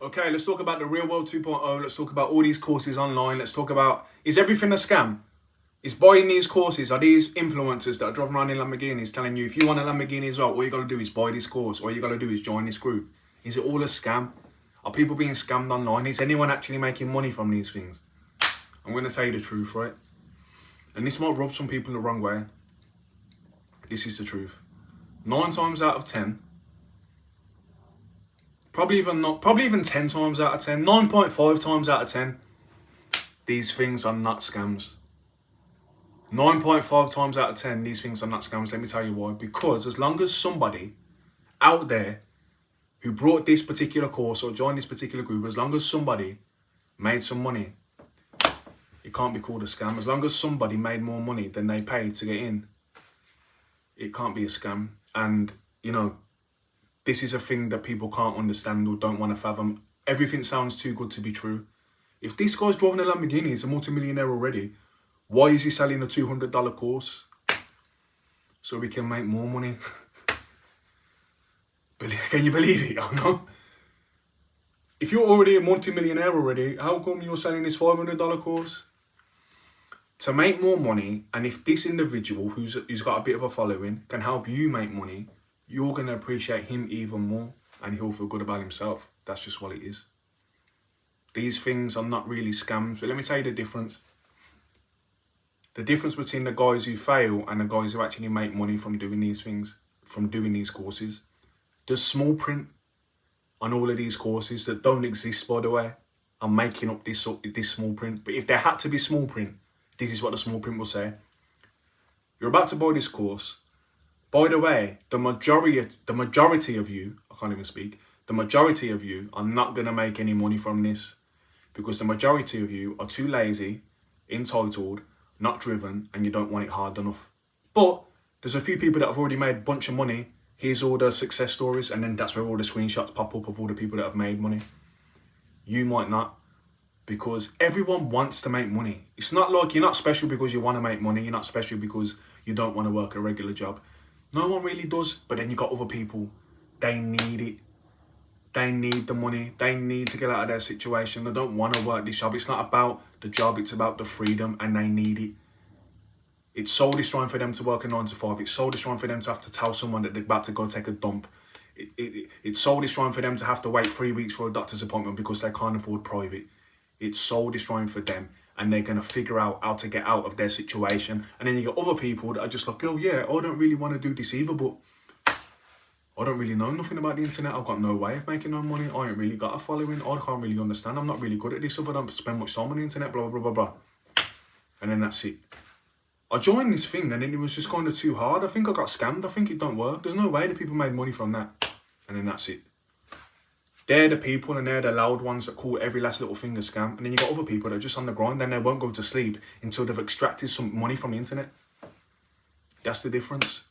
Okay, let's talk about the real world 2.0. Let's talk about all these courses online. Let's talk about, is everything a scam? Is buying these courses, are these influencers that are driving around in Lamborghinis telling you if you want a Lamborghini as well, all you got to do is buy this course. All you got to do is join this group. Is it all a scam? Are people being scammed online? Is anyone actually making money from these things? I'm going to tell you the truth, right? And this might rub some people the wrong way. This is the truth. 9 times out of 10, probably even 10 times out of 10, 9.5 times out of 10, these things are not scams. 9.5 times out of 10, these things are not scams. Let me tell you why. Because as long as somebody out there who brought this particular course or joined this particular group, as long as somebody made some money, it can't be called a scam. As long as somebody made more money than they paid to get in, it can't be a scam. And, you know, this is a thing that people can't understand or don't want to fathom. Everything sounds too good to be true. If this guy's driving a Lamborghini, he's a multimillionaire already, why is he selling a $200 course? So we can make more money. Can you believe it? I know. If you're already a multimillionaire already, how come you're selling this $500 course? To make more money, and if this individual who's got a bit of a following can help you make money, you're going to appreciate him even more and he'll feel good about himself. That's just what it is. These things are not really scams, but let me tell you the difference. The difference between the guys who fail and the guys who actually make money from doing these things, from doing these courses. There's small print on all of these courses that don't exist, by the way. I'm making up this small print. But if there had to be small print, this is what the small print will say. You're about to buy this course. By the way, the majority of you, I can't even speak, the majority of you are not going to make any money from this because the majority of you are too lazy, entitled, not driven, and you don't want it hard enough. But there's a few people that have already made a bunch of money. Here's all the success stories, and then that's where all the screenshots pop up of all the people that have made money. You might not, because everyone wants to make money. It's not like you're not special because you want to make money. You're not special because you don't want to work a regular job. No one really does, but then you got other people. They need it. They need the money. They need to get out of their situation. They don't want to work this job. It's not about the job. It's about the freedom, and they need it. It's soul destroying for them to work a 9 to 5. It's soul destroying for them to have to tell someone that they're about to go take a dump. It's soul destroying for them to have to wait 3 weeks for a doctor's appointment because they can't afford private. It's soul destroying for them, and they're going to figure out how to get out of their situation. And then you got other people that are just like, oh yeah, I don't really want to do this either, but I don't really know nothing about the internet. I've got no way of making no money. I ain't really got a following. I can't really understand. I'm not really good at this other than spend much time on the internet, blah, blah, blah, blah. And then that's it. I joined this thing and then it was just kind of too hard. I think I got scammed. I think it don't work. There's no way the people made money from that. And then that's it. They're the people and they're the loud ones that call every last little thing a scam. And then you got other people that are just on the grind and they won't go to sleep until they've extracted some money from the internet. That's the difference.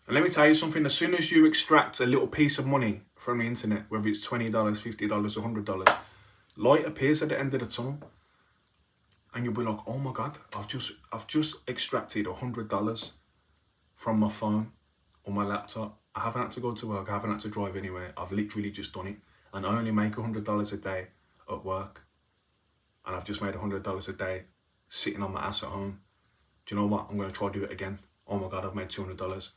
And let me tell you something. As soon as you extract a little piece of money from the internet, whether it's $20, $50, or $100, light appears at the end of the tunnel. And you'll be like, oh my God, I've just extracted $100 from my phone or my laptop. I haven't had to go to work. I haven't had to drive anywhere. I've literally just done it. And I only make $100 a day at work. And I've just made $100 a day sitting on my ass at home. Do you know what? I'm going to try to do it again. Oh my God, I've made $200.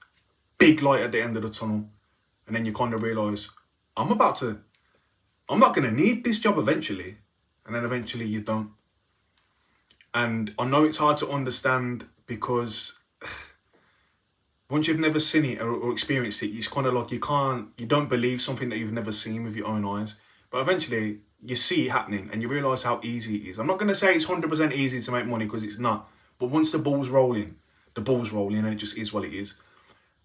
Big light at the end of the tunnel. And then you kind of realise, I'm not going to need this job eventually. And then eventually you don't. And I know it's hard to understand because once you've never seen it or experienced it, it's kind of like you don't believe something that you've never seen with your own eyes. But eventually you see it happening and you realise how easy it is. I'm not going to say it's 100% easy to make money because it's not. But once the ball's rolling and it just is what it is.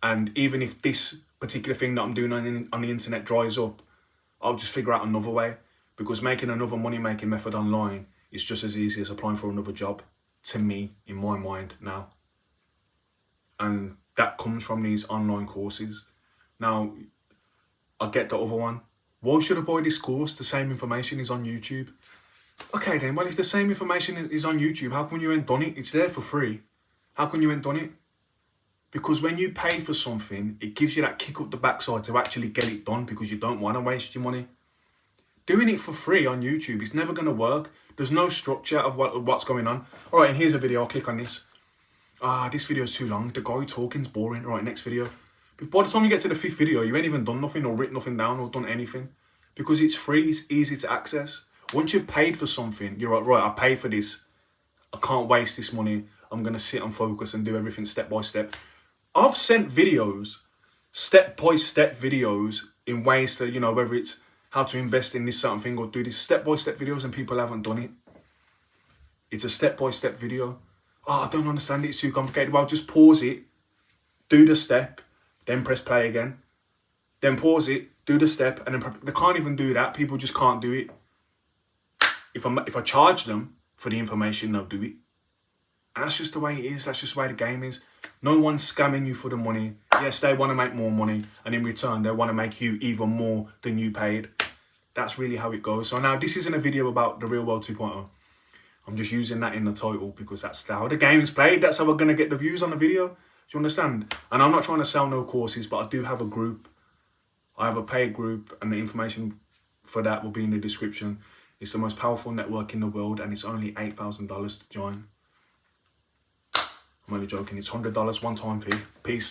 And even if this particular thing that I'm doing on the internet dries up, I'll just figure out another way, because making another money-making method online is just as easy as applying for another job, to me, in my mind now. And that comes from these online courses. Now, I get the other one. Why should I buy this course? The same information is on YouTube. Okay then, well, if the same information is on YouTube, how come you ain't done it? It's there for free. How come you ain't done it? Because when you pay for something, it gives you that kick up the backside to actually get it done because you don't want to waste your money. Doing it for free on YouTube is never going to work. There's no structure of what's going on. All right, and here's a video. I'll click on this. This video's too long. The guy talking's boring. All right, next video. But by the time you get to the 5th video, you ain't even done nothing or written nothing down or done anything. Because it's free, it's easy to access. Once you've paid for something, you're like, right, I paid for this. I can't waste this money. I'm going to sit and focus and do everything step by step. I've sent videos, step-by-step videos in ways to, you know, whether it's how to invest in this certain thing or do this step-by-step videos, and people haven't done it. It's a step-by-step video. I don't understand it. It's too complicated. Well, just pause it, do the step, then press play again. Then pause it, do the step, and then they can't even do that. People just can't do it. If I charge them for the information, they'll do it. And that's just the way it is. That's just the way the game is. No one's scamming you for the money. Yes, they want to make more money, and in return, they want to make you even more than you paid. That's really how it goes. So now, this isn't a video about the real world 2.0. I'm just using that in the title because that's how the game's played. That's how we're going to get the views on the video. Do you understand? And I'm not trying to sell no courses, but I do have a group. I have a paid group, and the information for that will be in the description. It's the most powerful network in the world, and it's only $8,000 to join. I'm only joking. It's $100 one-time fee. Peace.